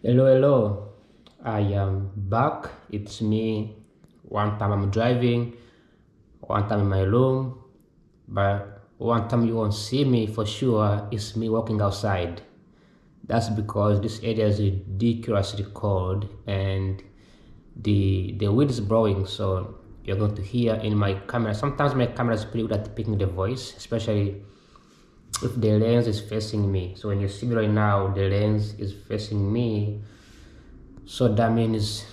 Hello, hello. I am back. It's me. One time I'm driving, one time in my room, but one time you won't see me for sure. It's me walking outside. That's because this area is ridiculously cold and the wind is blowing, so you're going to hear in my camera. Sometimes my camera is pretty good at picking the voice, especially if the lens is facing me. So when you see me right now, the lens is facing me. So that means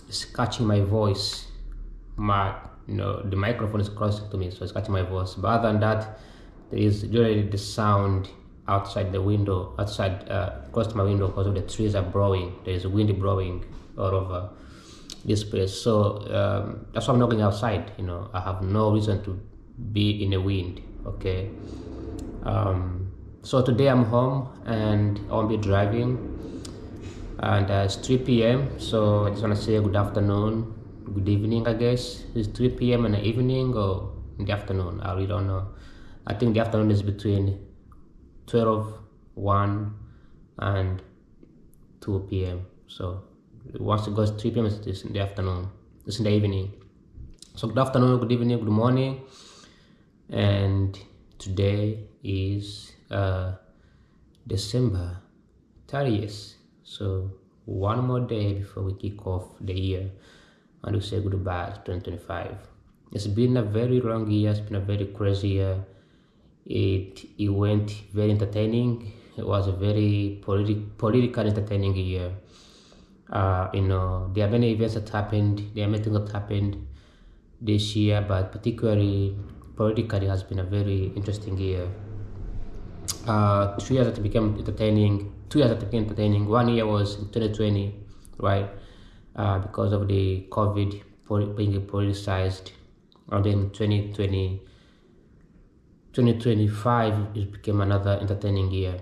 it's catching my voice. The microphone is close to me, so it's catching my voice. But other than that, there is really the sound outside the window, outside close to my window, because of the trees are blowing. There is wind blowing all over this place. So that's why I'm not going outside. I have no reason to be in the wind. Okay. So today I'm home and I won't be driving. And it's 3 p.m. So I just want to say good afternoon, good evening, I guess. It's 3 p.m. in the evening or in the afternoon. I really don't know. I think the afternoon is between 12, 1, and 2 p.m. So once it goes 3 p.m., it's in the afternoon. It's in the evening. So good afternoon, good evening, good morning. And today is December 30th. So one more day before we kick off the year and we say goodbye to 2025. It's been a very long year. It's been a very crazy year. It went very entertaining. It was a very political entertaining year. There are many events that happened. There are many things that happened this year, but particularly politically has been a very interesting year. 3 years that became entertaining. 2 years that became entertaining. 1 year was in 2020, right? Because of the COVID being politicized, and then 2025 it became another entertaining year.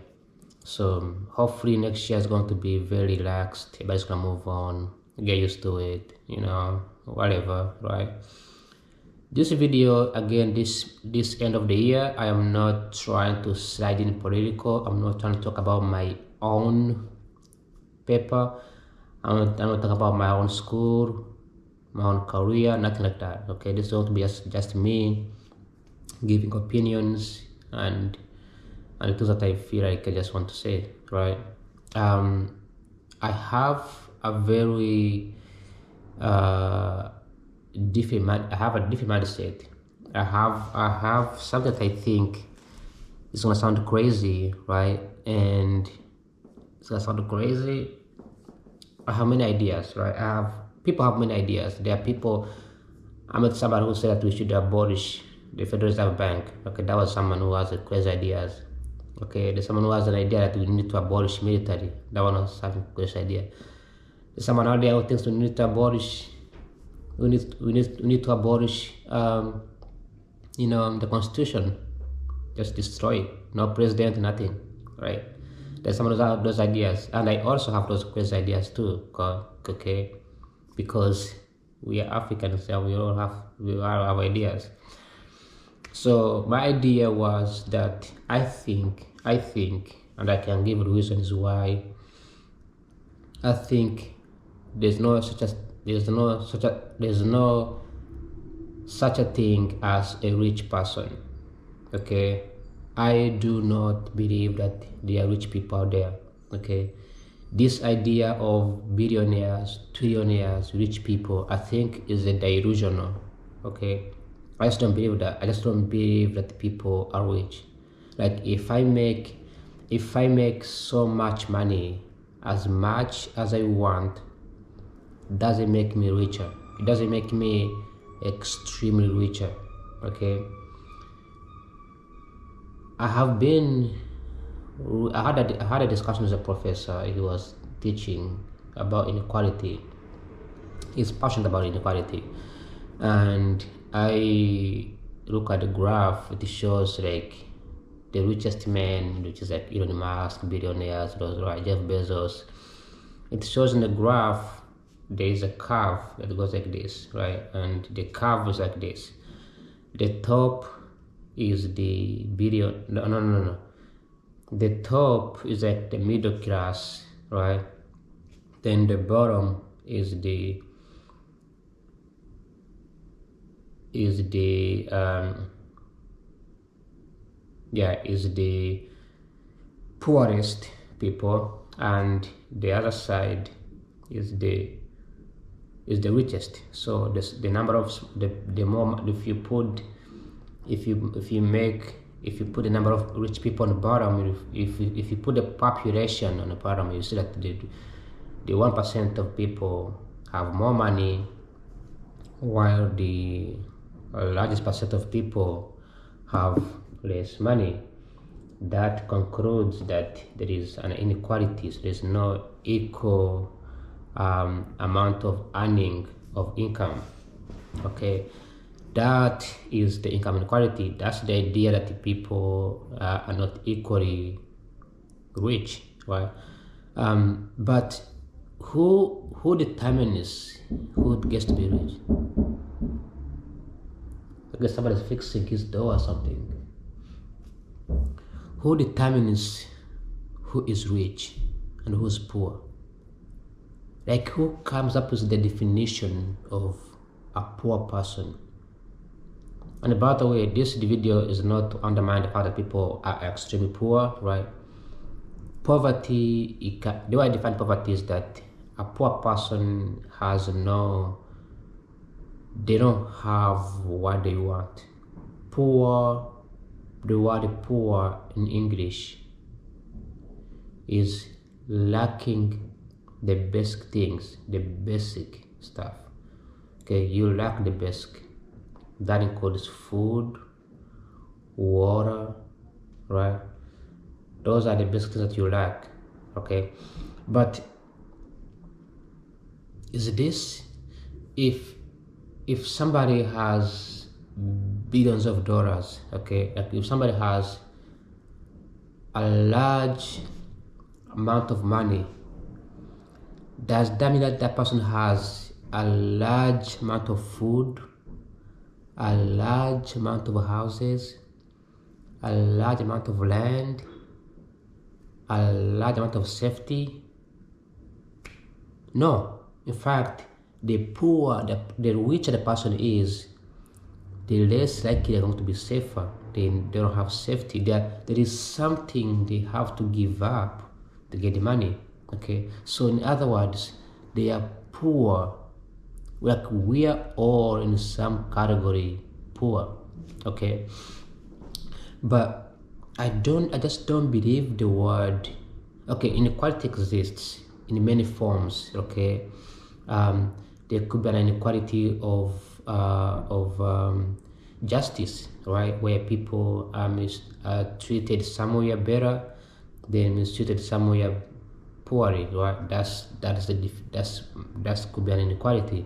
So hopefully next year is going to be very relaxed. Everybody's gonna move on, get used to it, whatever, right? This video again, this end of the year, I am not trying to slide in political. I'm not trying to talk about my own paper. I'm not talking about my own school, my own career, nothing like that. Okay, this is going to be just me giving opinions and the things that I feel like I just want to say, right? I have a very different mindset. I have something that I think is gonna sound crazy, right? And it's gonna sound crazy. I have many ideas, right? People have many ideas. There are people. I met somebody who said that we should abolish the Federal Reserve Bank. Okay, that was someone who has crazy ideas. Okay, there's someone who has an idea that we need to abolish military. That one was having crazy idea. There's someone out there who thinks we need to abolish. We need to abolish, the Constitution. Just destroy it. No president, nothing, right? There's someone who has those ideas, and I also have those crazy ideas too. Okay, because we are Africans and we all have ideas. So my idea was that I think, and I can give reasons why. I think there's no such a thing as a rich person. Okay, I do not believe that there are rich people out there. Okay, this idea of billionaires, trillionaires, rich people, I think is a delusional. Okay, I just don't believe that. I just don't believe that people are rich. Like if I make so much money, as much as I want, doesn't make me richer. It doesn't make me extremely richer. Okay, I had a discussion with a professor. He was teaching about inequality. He's passionate about inequality, and I look at the graph. It shows like the richest men, which is like Elon Musk, billionaires, those right, Jeff Bezos. It shows in the graph there is a curve that goes like this, right? And the curve is like this. The top is the billion. No. The top is like the middle class, right? Then the bottom is the is the is the poorest people, and the other side is the richest. So this, the number of the more, if you put if you put the number of rich people on the bottom, if you put the population on the bottom, you see that the 1% of people have more money, while the largest percent of people have less money. That concludes that there is an inequality. So there's no equal amount of earning of income. Okay, that is the income inequality. That's the idea that the people are not equally rich, right? But who determines who gets to be rich? I guess somebody's fixing his door or something. Who determines who is rich and who's poor? Like, who comes up with the definition of a poor person? And by the way, this video is not to undermine the fact that people are extremely poor, right? Poverty, the way I define poverty is that a poor person they don't have what they want. Poor, the word poor in English is lacking the basic things, the basic stuff. Okay, you lack the basic. That includes food, water, right? Those are the basic things that you lack. Okay, but is this, if somebody has billions of dollars, okay, like if somebody has a large amount of money, does that mean that that person has a large amount of food, a large amount of houses, a large amount of land, a large amount of safety? No. In fact, the richer the person is, the less likely they're going to be safer. They don't have safety. There is something they have to give up to get the money. Okay, so in other words, they are poor. Like, we are all in some category poor. Okay, but I just don't believe the word. Okay, inequality exists in many forms. Okay, there could be an inequality of justice, right, where people are treated somewhere better than mistreated somewhere poorly, right? That could be an inequality.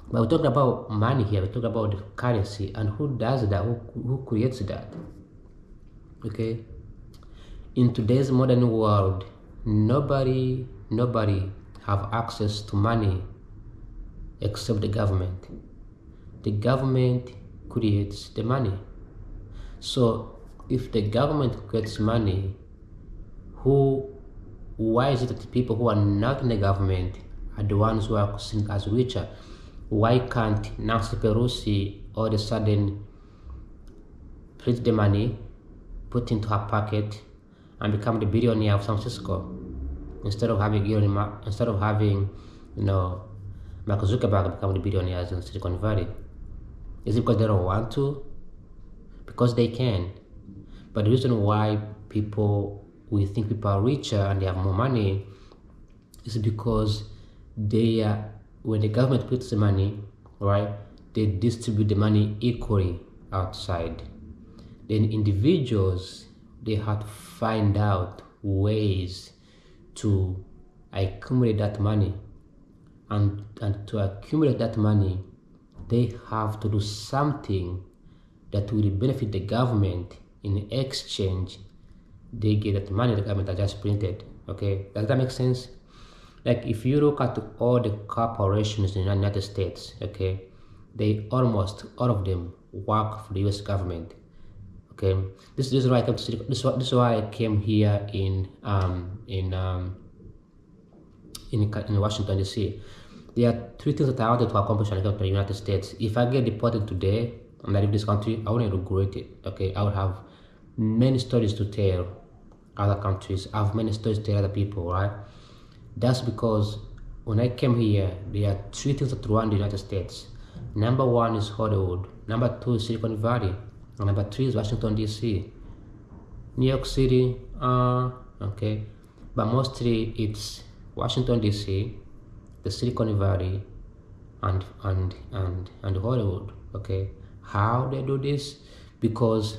But we're talking about money here. We're talking about the currency, and who does that? Who creates that? Okay. In today's modern world, nobody have access to money except the government. The government creates the money. So if the government creates money, why is it that the people who are not in the government are the ones who are seen as richer? Why can't Nancy Pelosi all of a sudden print the money, put into her pocket, and become the billionaire of San Francisco, instead of having Mark Zuckerberg become the billionaires in Silicon Valley? Is it because they don't want to? Because they can. But the reason why we think people are richer and they have more money is because when the government puts the money, right, they distribute the money equally outside. Then individuals, they have to find out ways to accumulate that money, and to accumulate that money, they have to do something that will benefit the government. In exchange, they get that money the government has just printed. Okay, does that make sense? Like, if you look at all the corporations in the United States, okay, almost all of them work for the U.S. government. Okay, this is why I came to this is why I came here in in Washington D.C. There are three things that I wanted to accomplish when I got to the United States. If I get deported today and I leave this country, I wouldn't regret it. Okay, I would have many stories to tell other countries. I have many stories to tell other people, right? That's because when I came here, there are three things that run the United States. Number one is Hollywood. Number two is Silicon Valley. And number three is Washington D.C. New York City, okay, but mostly it's Washington D.C., the Silicon Valley, and Hollywood. Okay, how they do this? Because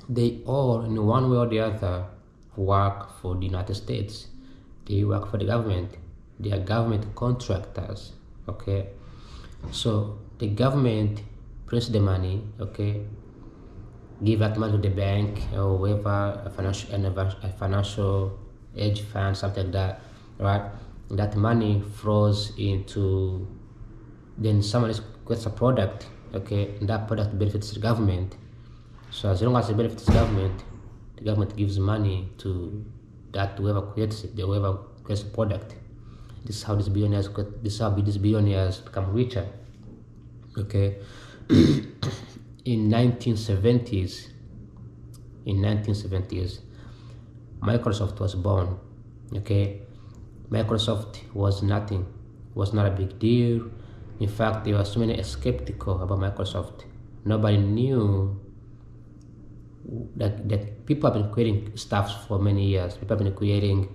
they all, in one way or the other, work for the United States. They work for the government. They are government contractors. Okay, so the government prints the money. Okay, give that money to the bank or whoever, a financial hedge fund, something like that, right? That money flows into, then someone creates a product, okay, and that product benefits the government. So as long as it benefits the government gives money to that whoever creates it, whoever creates the product. This is how these billionaires become richer, okay. In 1970s, Microsoft was born. Okay, Microsoft was nothing, was not a big deal. In fact, there were so many skeptical about Microsoft. Nobody knew that people have been creating stuff for many years. People have been creating,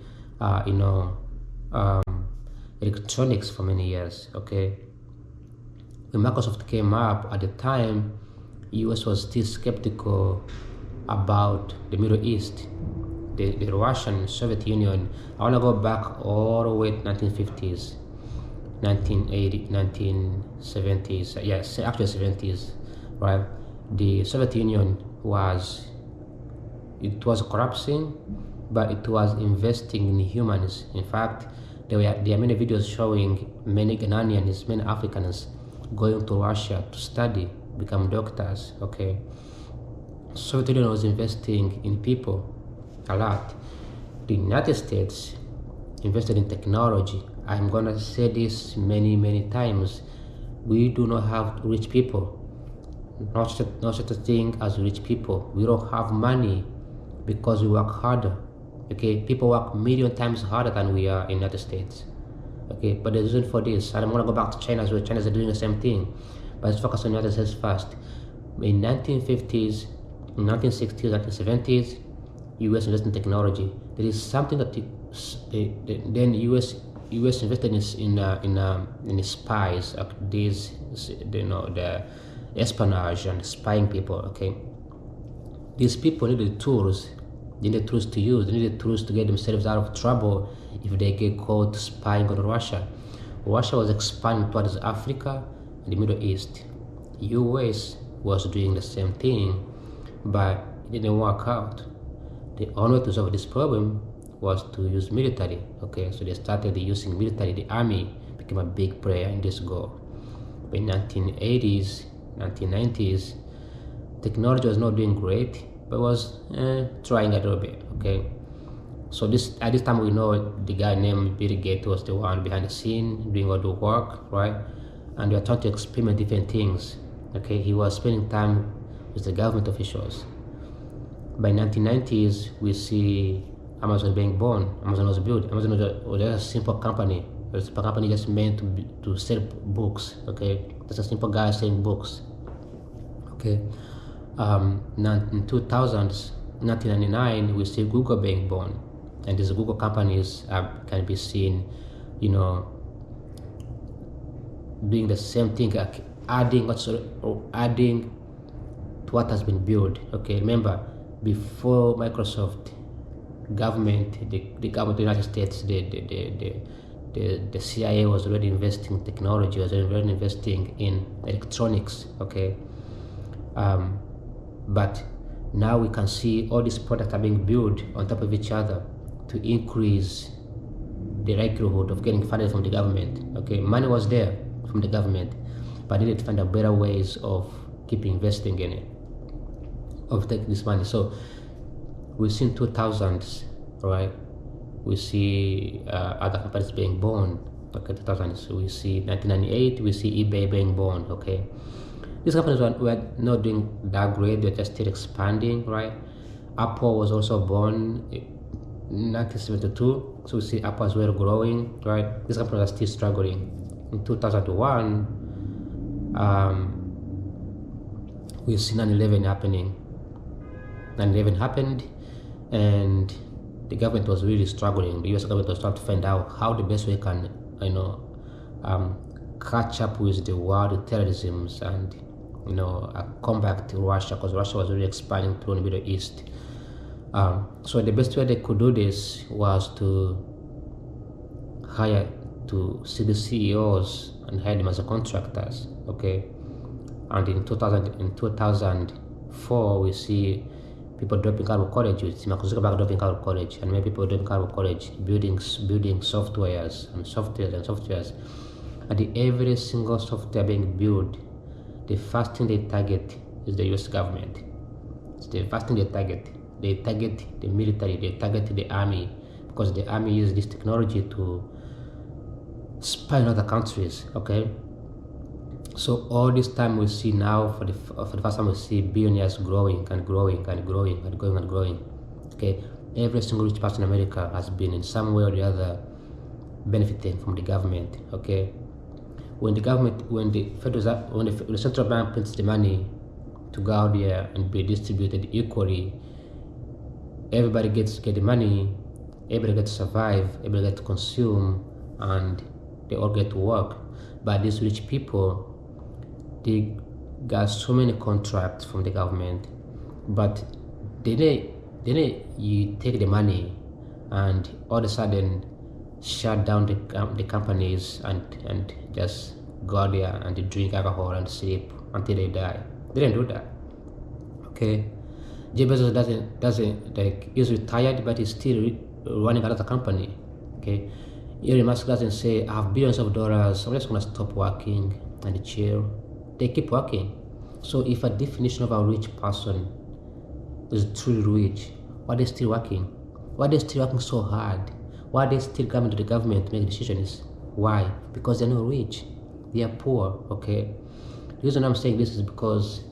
electronics for many years. Okay, when Microsoft came up at the time, US was still skeptical about the Middle East, the Russian Soviet Union. I want to go back all the way to 1950s, 1980, 1970s, yes, actually 70s, right? The Soviet Union was collapsing, but it was investing in humans. In fact, there are many videos showing many Ghanaians, many Africans going to Russia to study, become doctors. Okay, Soviet Union was investing in people a lot. The United States invested in technology. I'm gonna say this many times. We do not have rich people. Not such a thing as rich people. We don't have money because we work harder. Okay, people work million times harder than we are in the United States. Okay, but the reason for this, and I'm gonna go back to China as well. China's doing the same thing, but let's focus on the United States first. In 1950s, 1960s, 1970s, US invested in technology. There is something that then US invested in spies, these, the espionage and spying people. Okay, these people needed tools. They needed tools to use. They needed tools to get themselves out of trouble if they get caught spying on Russia. Russia was expanding towards Africa and the Middle East. US was doing the same thing, but it didn't work out. The only way to solve this problem was to use military. Okay, so they started using military. The army became a big player in this goal. But in 1980s, 1990s, technology was not doing great, but was trying a little bit. Okay, so at this time we know the guy named Bill Gates was the one behind the scene doing all the work, right? And we are trying to experiment different things. Okay, he was spending time with the government officials. By 1990s, we see Amazon being born. Amazon was built. Amazon was just a simple company. It was a company just meant to sell books. Okay, just a simple guy selling books. Okay, in 2000s, 1999, we see Google being born, and these Google companies can be seen, doing the same thing, like adding to what has been built. Okay, remember, before Microsoft, the government of the United States, the CIA was already investing in technology, was already investing in electronics. Okay, but now we can see all these products are being built on top of each other to increase the likelihood of getting funded from the government. Okay, money was there from the government, but they need to find out better ways of keep investing in it, of taking this money. So we've seen 2000s, right? we see other companies being born. Okay, 2000s, we see 1998, we see eBay being born. Okay, these companies were not doing that great; they're just still expanding, right? Apple was also born in 1972, so we see Apple as well growing, right? These companies are still struggling. In 2001, we see 9/11 happening. 9/11 happened, and the government was really struggling. The U.S. government was trying to find out how the best way can, catch up with the world terrorism and, combat Russia, because Russia was really expanding through the Middle East. So the best way they could do this was to see the CEOs and hire them as contractors. Okay, and in 2004 we see people dropping out of college. We see Mark Zuckerberg dropping out of college, and many people dropping out of college, building softwares, and every single software being built, the first thing they target is the U.S. government. It's the first thing they target. They target the military, they target the army, because the army uses this technology to spy on other countries. Okay, so all this time we see now, for the first time, we see billionaires growing and growing and growing and growing and growing. Okay, every single rich person in America has been in some way or the other benefiting from the government. Okay, when the central bank prints the money to go out there and be distributed equally, everybody gets the money, everybody gets to survive, everybody gets to consume, and they all get to work. But these rich people, they got so many contracts from the government, but then you take the money and all of a sudden shut down the companies and just go out there and drink alcohol and sleep until they die. They didn't do that. Okay, Jeff Bezos doesn't like, he's retired, but he's still running another company. Okay, Elon Musk doesn't say, I have billions of dollars, I'm just gonna stop working and chill. They keep working. So if a definition of a rich person is truly rich, why are they still working? Why are they still working so hard? Why are they still coming to the government to make decisions? Why? Because they're not rich. They are poor. Okay. The reason I'm saying this is because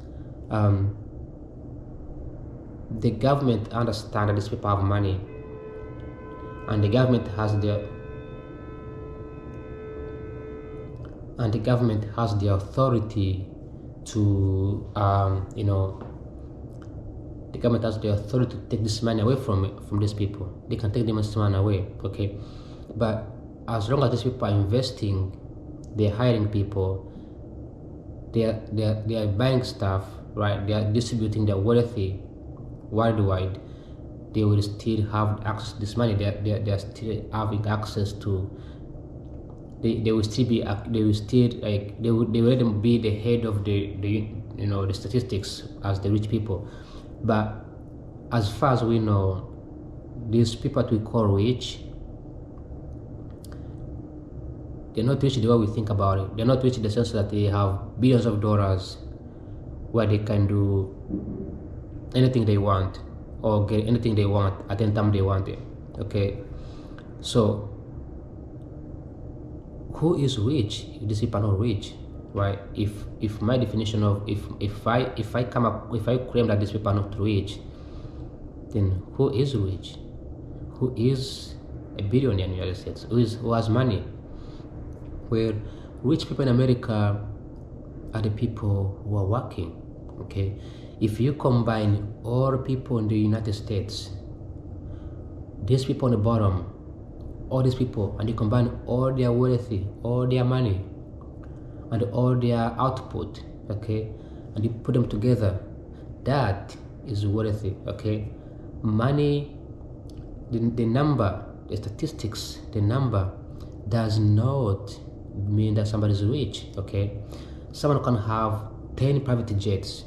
the government understands that these people have money, and the government has the authority to the government has the authority to take this money away from these people. They can take this money away. Okay, but as long as these people are investing, they're hiring people, they are buying stuff, right? They are distributing their wealthy worldwide. They will still have access to this money. They are still having access to. They will still be like they will let them be the head of the statistics as the rich people. But as far as we know, these people that we call rich, they're not rich the way we think about it. They're not rich in the sense that they have billions of dollars where they can do anything they want or get anything they want at any time they want it. Okay, so who is rich? These people are not rich, right? If my definition of if I claim that these people are not rich, then who is rich? Who is a billionaire in the United States? Who has money? Well, rich people in America are the people who are working. Okay, if you combine all people in the United States, these people on the bottom, all these people, and you combine all their wealthy, all their money, and all their output, okay, and you put them together, that is wealthy. Okay, money, the number, the statistics, the number does not mean that somebody is rich. Okay, someone can have 10 private jets,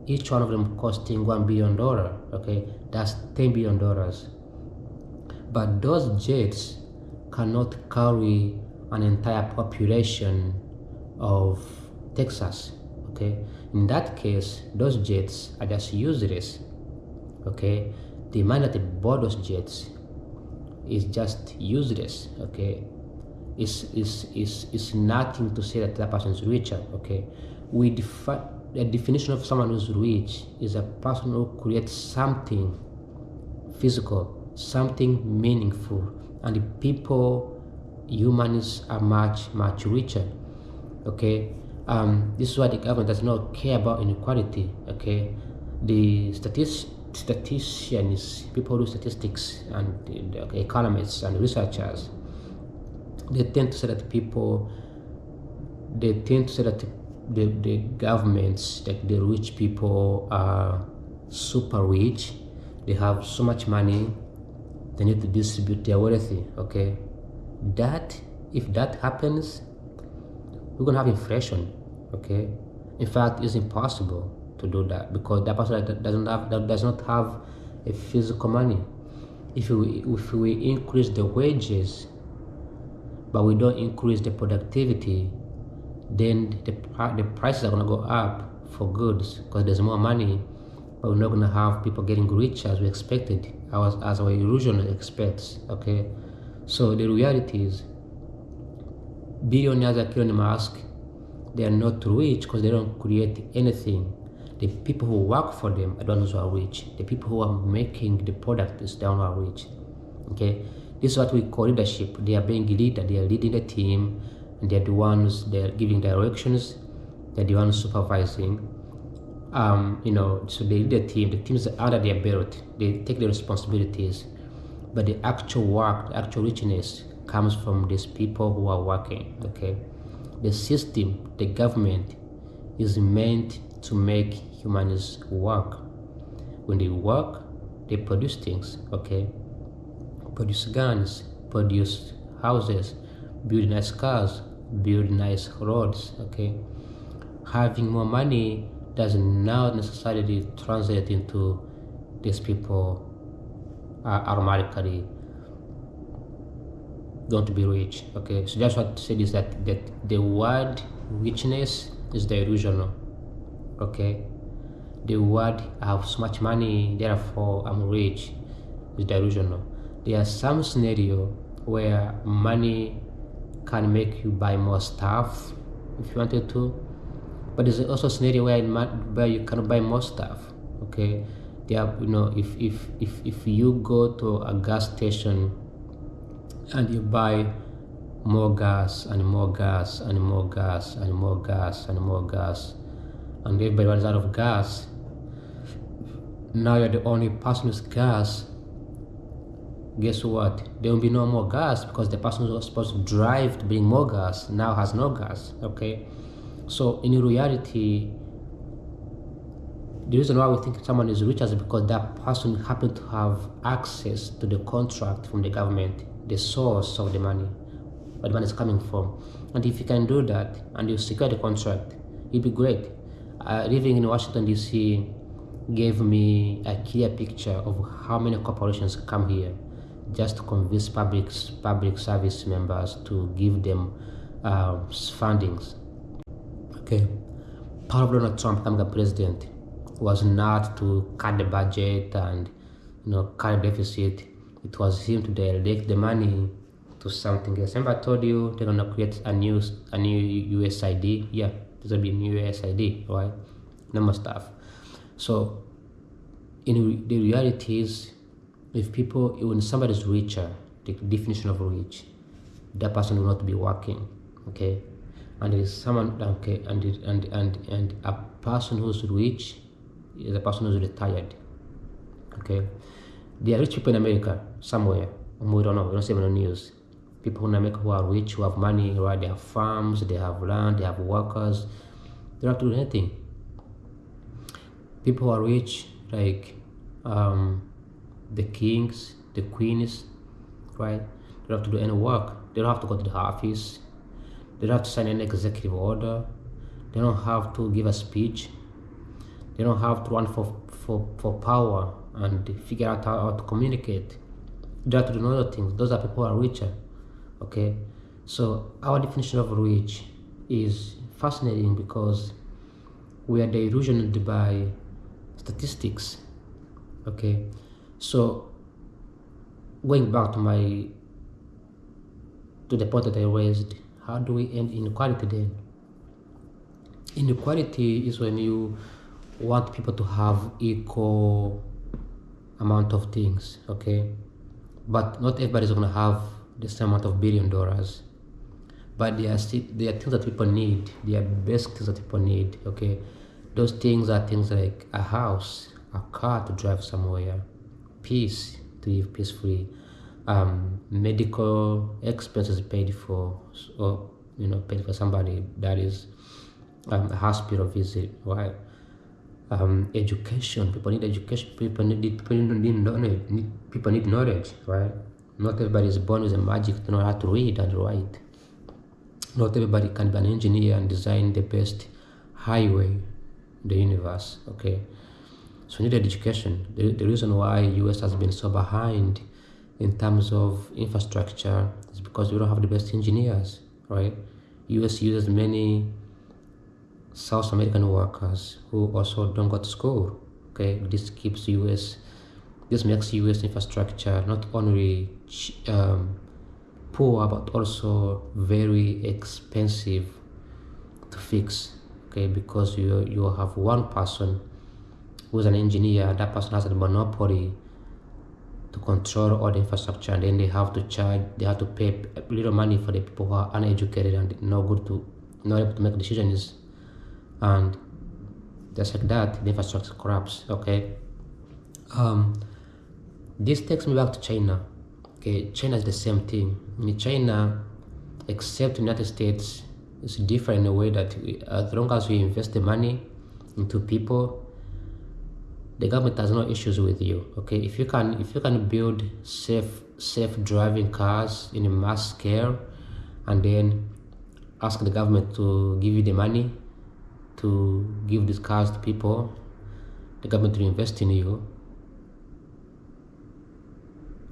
each one of them costing $1 billion. Okay, that's $10 billion. But those jets cannot carry an entire population of Texas. Okay, in that case, those jets are just useless. Okay, the man that bought those jets is just useless. Okay, is nothing to say that that person is richer. Okay, we define the definition of someone who's rich is a person who creates something physical, something meaningful, and the people, humans, are much richer. Okay, this is why the government does not care about inequality. Okay, the statisticians, people who do statistics, and the economists and researchers, they tend to say that the governments, like the rich people, are super rich. They have so much money, they need to distribute their wealthy. Okay, that if that happens, we're gonna have inflation. Okay, in fact, it's impossible to do that because that person does not have a physical money. If we increase the wages, but we don't increase the productivity, then the prices are gonna go up for goods because there's more money, but we're not gonna have people getting rich as we expected, as our illusion expects. Okay, so the reality is, billionaires like Elon Musk, they are not rich because they don't create anything. The people who work for them are the ones who are rich. The people who are making the product is the ones who are rich. Okay, this is what we call leadership. They are being leader. They are leading the team, and they're the ones, they're giving directions. They're the ones supervising. So they lead the team. The team is under their belt. They take the responsibilities, but the actual work, the actual richness, comes from these people who are working. Okay, the system, the government, is meant to make humans work. When they work, they produce things. Okay, produce guns, produce houses, build nice cars, build nice roads. Okay, having more money does not necessarily translate into these people automatically going to be rich. Okay, so just what to say is that the word richness is delusional. Okay, the word I have so much money, therefore I'm rich, is delusional. There are some scenario where money can make you buy more stuff if you wanted to, but there's also a scenario where you cannot buy more stuff. Okay, there are, if you go to a gas station and you buy more gas and more gas and more gas and more gas and more gas, and everybody runs out of gas, now you're the only person with gas. Guess what? There will be no more gas because the person who was supposed to drive to bring more gas now has no gas. Okay, so in reality, the reason why we think someone is rich is because that person happened to have access to the contract from the government, the source of the money, where the money is coming from. And if you can do that and you secure the contract, it'd be great. Living in Washington DC gave me a clear picture of how many corporations come here just to convince public service members to give them fundings. Okay, part of Donald Trump becoming a president was not to cut the budget and cut the deficit. It was him to direct the money to something else. Remember I told you they're gonna create a new USID. Yeah, there's gonna be a new USID, right? No more stuff. So the reality is, when somebody is richer, the definition of rich, that person will not be working. Okay, and there is someone, okay, and a person who's rich is a person who's retired. Okay, there are rich people in America somewhere, we don't know, we don't see them on the news. People in America who are rich, who have money, right? They have farms, they have land, they have workers. They don't have to do anything. People who are rich, like the kings, the queens, right? They don't have to do any work. They don't have to go to the office. They don't have to sign an executive order. They don't have to give a speech. They don't have to run for power and figure out how to communicate. They have to do other things. Those are people who are richer. Okay, so our definition of rich is fascinating because we are delusioned by statistics. Okay, so going back to the point that I raised, how do we end inequality then? Inequality is when you want people to have equal amount of things, okay? But not everybody's gonna have the same amount of $1 billion. But there are things that people need. They are basic things that people need, okay? Those things are things like a house, a car to drive somewhere, peace to live peacefully, medical expenses paid for, or paid for somebody, that is a hospital visit, right? Education, people need education, people need knowledge, people need knowledge, right? Not everybody is born with a magic to know how to read and write. Not everybody can be an engineer and design the best highway in the universe, okay? So we need education. The reason why US has been so behind in terms of infrastructure is because we don't have the best engineers, right? US uses many South American workers who also don't go to school, okay? This makes US infrastructure not only poor but also very expensive to fix, okay? Because you have one person who's an engineer, that person has a monopoly to control all the infrastructure, and then they have to pay a little money for the people who are uneducated and not able to make decisions, and just like that the infrastructure collapses, okay? This takes me back to China. Okay, China is the same thing. In China, except United States, it's different in a way that as long as we invest the money into people, the government has no issues with you. Okay, if you can build safe driving cars in a mass scale, and then ask the government to give you the money to give these cars to people, the government will invest in you.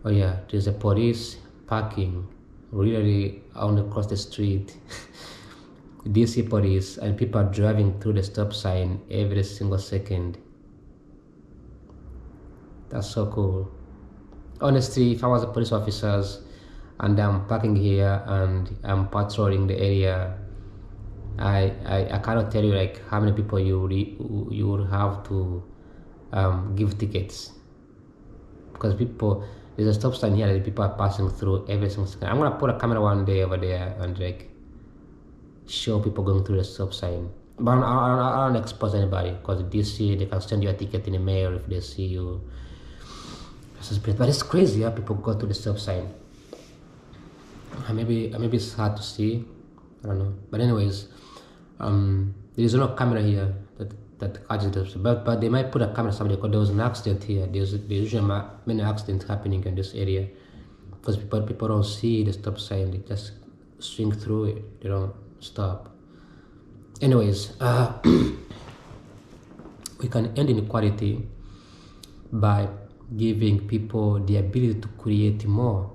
Oh yeah, there's a police parking really on across the street. DC police, and people are driving through the stop sign every single second. That's so cool. Honestly, if I was a police officer and I'm parking here and I'm patrolling the area, I cannot tell you like how many people you would have to give tickets, because there's a stop sign here that people are passing through every single second. I'm gonna put a camera one day over there and like show people going through the stop sign. But I don't expose anybody, because DC, they can send you a ticket in the mail if they see you. But it's crazy how people go to the stop sign. Maybe it's hard to see, I don't know. But anyways, there is no camera here that catches this, but they might put a camera somewhere, because there was an accident here. There's usually many accidents happening in this area, because people don't see the stop sign, they just swing through it, they don't stop. Anyways, we can end inequality by giving people the ability to create more.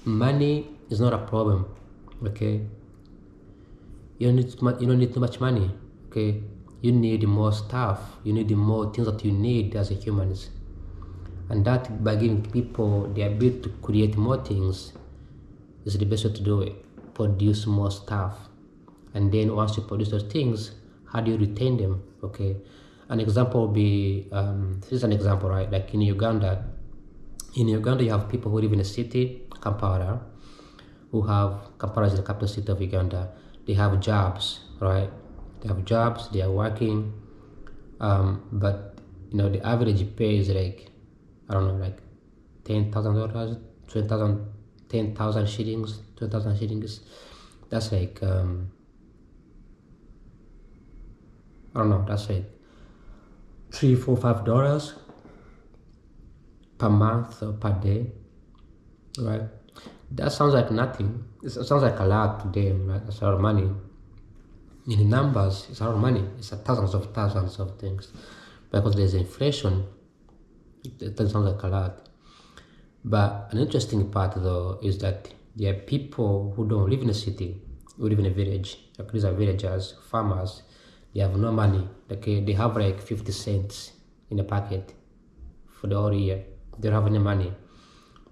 Money is not a problem, okay? You don't need too much money, okay? You need more stuff. You need more things that you need as a humans, and that by giving people the ability to create more things is the best way to do it. Produce more stuff, and then once you produce those things, how do you retain them? Okay, an example would be this is an example, right? Like in Uganda. In Uganda, you have people who live in a city, Kampala, Kampala is the capital city of Uganda. They have jobs, right? They have jobs, they are working, but the average pay is like, I don't know, like $10,000, 10,000 shillings, 2,000 shillings. That's like I don't know, that's like $3, $4, $5 per month or per day, right? That sounds like nothing. It sounds like a lot to them, right? That's a lot of money. In the numbers, it's a lot of money. It's thousands of things. Because there's inflation, it doesn't sound like a lot. But an interesting part, though, is that there are people who don't live in a city, who live in a village. Like these are villagers, farmers. They have no money. Okay, they have like 50 cents in a pocket for the whole year. They don't have any money.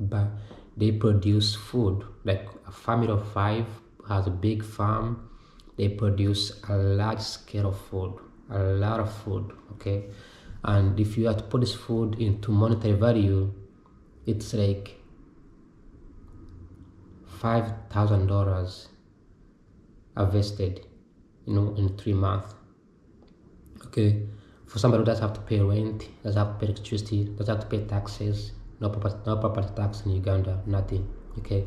But they produce food. Like a family of 5 has a big farm. They produce a large scale of food, a lot of food, okay? And if you have to put this food into monetary value, it's like $5,000 invested, in 3 months. Okay, for somebody who doesn't have to pay rent, doesn't have to pay electricity, doesn't have to pay taxes, no property tax in Uganda, nothing. Okay,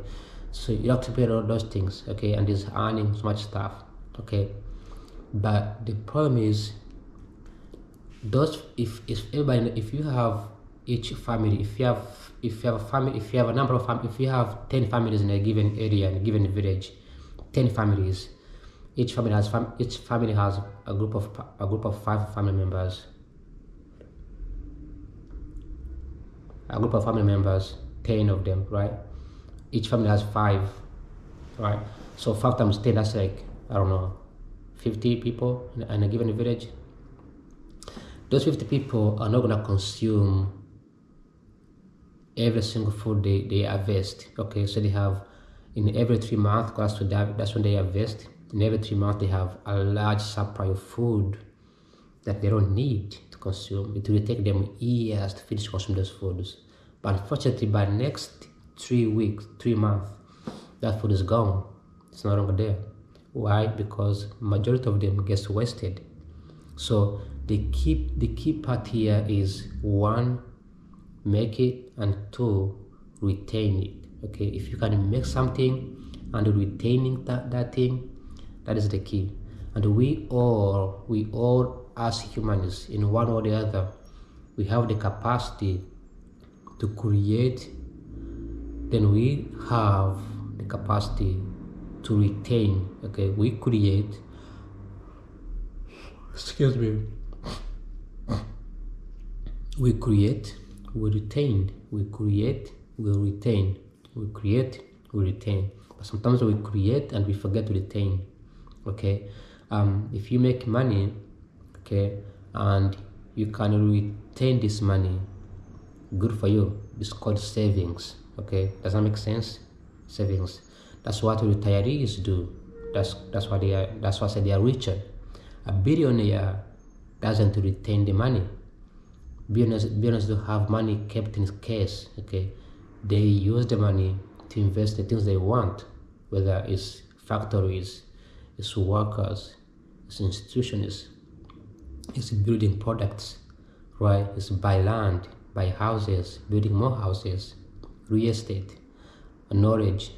so you have to pay all those things. Okay, and he's earning so much stuff. Okay, but the problem is, those if everybody, if you have each family, if you have a family, if you have a number of families, if you have 10 families in a given area, in a given village, 10 families, each family has a group of 5 family members. A group of family members, 10 of them, right? Each family has 5, right? So 5 times 10, that's like, I don't know, 50 people in a given village. Those 50 people are not gonna consume every single food they harvest. Okay, so they have, in every 3 months, that's when they harvest. In every 3 months, they have a large supply of food that they don't need to consume. It will take them years to finish consuming those foods. But unfortunately, by next 3 months, that food is gone. It's no longer there. Why? Because majority of them gets wasted. So the key part here is, 1, make it, and 2, retain it. Okay, if you can make something and retaining that thing, that is the key. And we all as humans, in one or the other, we have the capacity to create. Then we have the capacity to retain. Okay, we create. Excuse me. We create, we retain. We create, we retain. We create, we retain. But sometimes we create and we forget to retain. Okay, if you make money, okay, and you can retain this money, good for you. It's called savings. Okay, does that make sense? Savings. That's what retirees do. That's why they are. That's why I said they are richer. A billionaire doesn't retain the money. Billionaires don't have money kept in cash. Okay, they use the money to invest in things they want, whether it's factories, it's workers, it's institutions, it's building products, right? It's buy land, buy houses, building more houses, real estate, knowledge,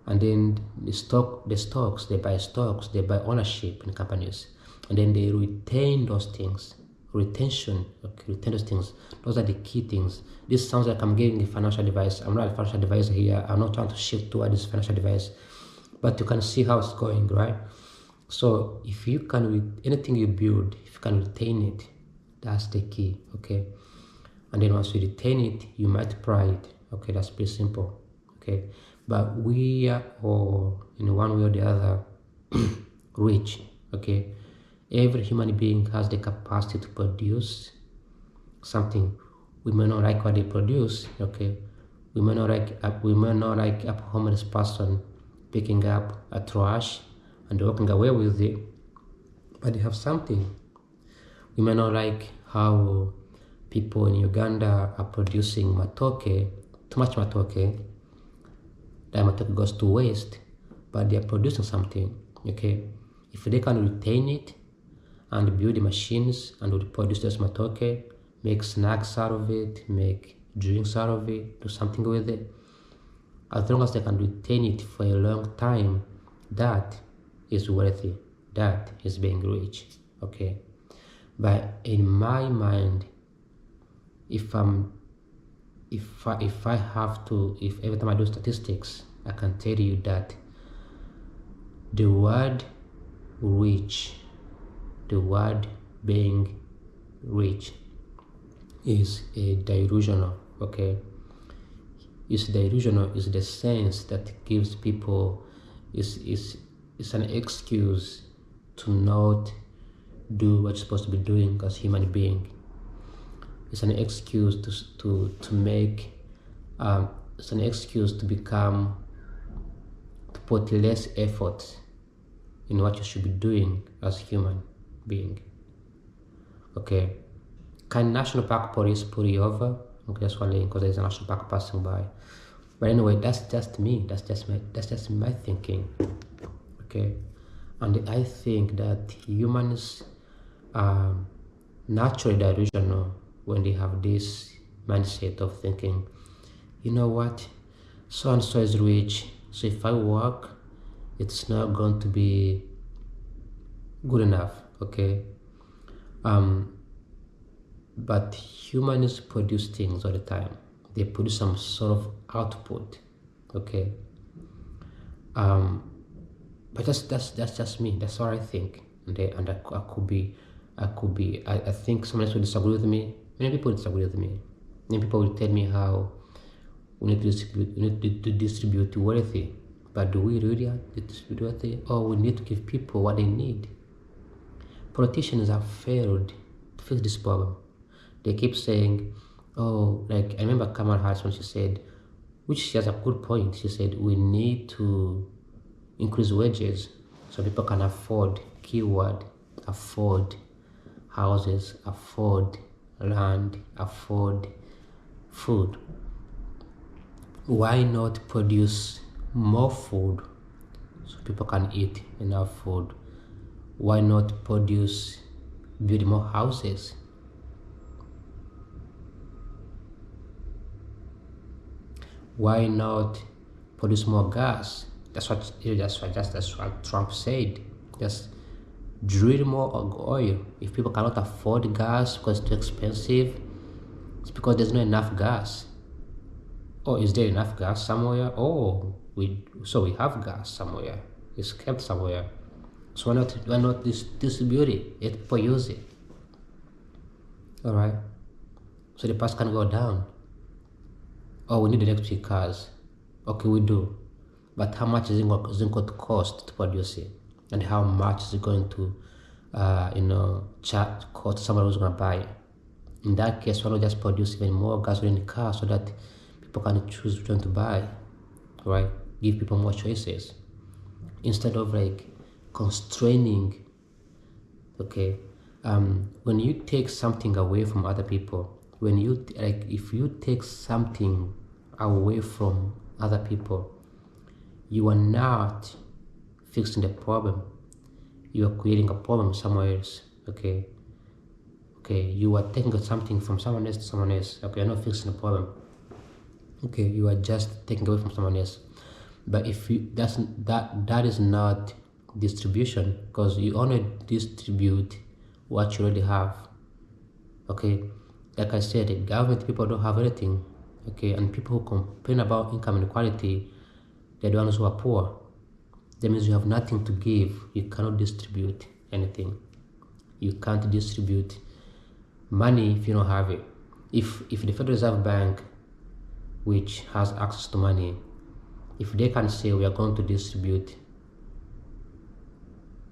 and then the stocks, they buy stocks, they buy ownership in companies, and then they retain those things. Retention, okay, retain those things. Those are the key things. This sounds like I'm giving a financial advice. I'm not a financial advisor here. I'm not trying to shift toward this financial advice, but you can see how it's going, right? So if you can, anything you build, if you can retain it, that's the key, okay? And then once you retain it, you multiply it, okay? That's pretty simple, okay? But we are all, in one way or the other, rich, okay? Every human being has the capacity to produce something. We may not like what they produce, okay? We may not like a homeless person picking up a trash and walking away with it, but they have something. We may not like how people in Uganda are producing matoke, too much matoke. That matoke goes to waste, but they are producing something, okay? If they can retain it and build the machines and produce this matoke, make snacks out of it, make drinks out of it, do something with it, as long as they can retain it for a long time, that is worthy, that is being rich, okay? But in my mind, if every time I do statistics, I can tell you that the word rich, the word being rich, is a delusional, okay? It's delusional, is the sense that gives people, is an excuse to not do what you're supposed to be doing as a human being. It's an excuse to make it's an excuse to put less effort in what you should be doing as a human being. Okay, can National Park Police pull you over? I'm just wondering because there's a national park passing by. But anyway, that's just me. That's just my thinking. Okay, and I think that humans are naturally delusional when they have this mindset of thinking, you know what, so and so is rich, so if I work, it's not going to be good enough. Okay, but humans produce things all the time. They produce some sort of output. Okay, but that's just me. That's what I think, and I could be. I think someone else will disagree with me. Many people disagree with me. Many people will tell me how we need to distribute wealthy, but do we really have to distribute wealthy, or we need to give people what they need? Politicians have failed to fix this problem. They keep saying, oh, like I remember Kamala Harris when she said, which she has a good point. She said we need to increase wages so people can afford, keyword, afford houses, afford land, afford food. Why not produce more food so people can eat enough food? Why not build more houses? Why not produce more gas? That's what Trump said. Just drill more oil. If people cannot afford gas because it's too expensive, it's because there's not enough gas. Oh, is there enough gas somewhere? Oh, we have gas somewhere. It's kept somewhere. So why not distribute it? Let people use it. All right. So the price can go down. Oh, we need electric cars. Okay, we do. But how much is it going to cost to produce it? And how much is it going to, cost somebody who's going to buy it? In that case, why not just produce even more gasoline cars so that people can choose which one to buy, right? Give people more choices instead of like constraining. Okay, when you take something away from other people, if you take something away from other people, you are not fixing the problem. You are creating a problem somewhere else. Okay, you are taking something from someone else to someone else. Okay, you're not fixing the problem. Okay, you are just taking away from someone else. But if you that is not distribution, because you only distribute what you already have. Okay, like I said, the government people don't have anything. Okay, and people who complain about income inequality, they're the ones who are poor. That means you have nothing to give. You cannot distribute anything. You can't distribute money if you don't have it. If the Federal Reserve Bank, which has access to money, if they can say we are going to distribute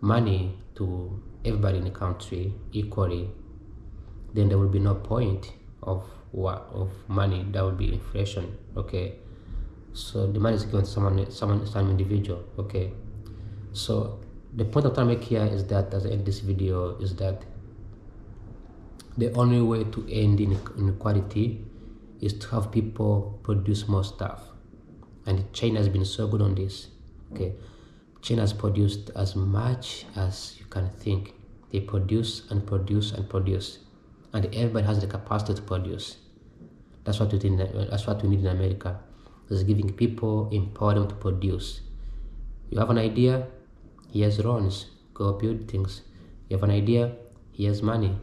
money to everybody in the country equally, then there will be no point of money. That would be inflation. Okay, so the money is given to some individual. Okay, so the point I'm trying to make here is that, as I end this video, is that the only way to end inequality is to have people produce more stuff. And China has been so good on this. Okay, China has produced as much as you can think. They produce and produce and produce, and everybody has the capacity to produce. That's what we need in America. Is giving people, empower them to produce. You have an idea, here's loans, go build things. You have an idea, here's money.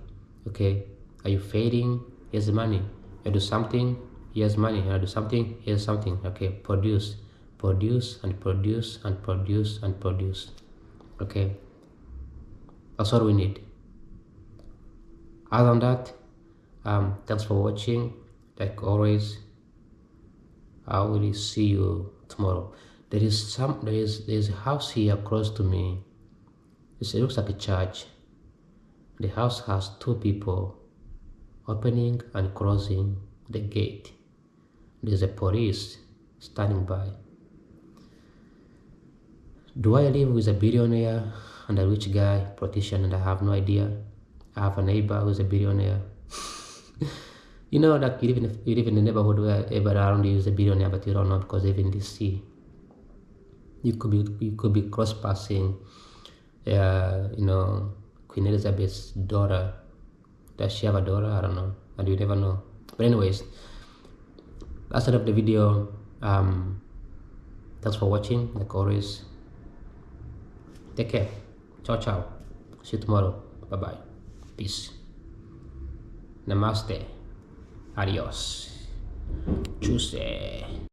Okay, are you failing? Here's the money. You do something, here's money. You do something, here's something. Okay, produce and produce and produce and produce. Okay, that's all we need. Other than that, thanks for watching. Like always, I will see you tomorrow. There is a house here close to me. It looks like a church. The house has two people opening and closing the gate. There's a police standing by. Do I live with a billionaire and a rich guy, politician, and I have no idea? I have a neighbor who's a billionaire. You know that you live in the neighborhood where everybody around you is a billionaire, but you don't know because even in DC, you could be cross passing, Queen Elizabeth's daughter. Does she have a daughter? I don't know, and you never know. But anyways, that's the end of the video. Thanks for watching. Like always, take care. Ciao ciao. See you tomorrow. Bye bye. Peace. Namaste. Adios. Chuse.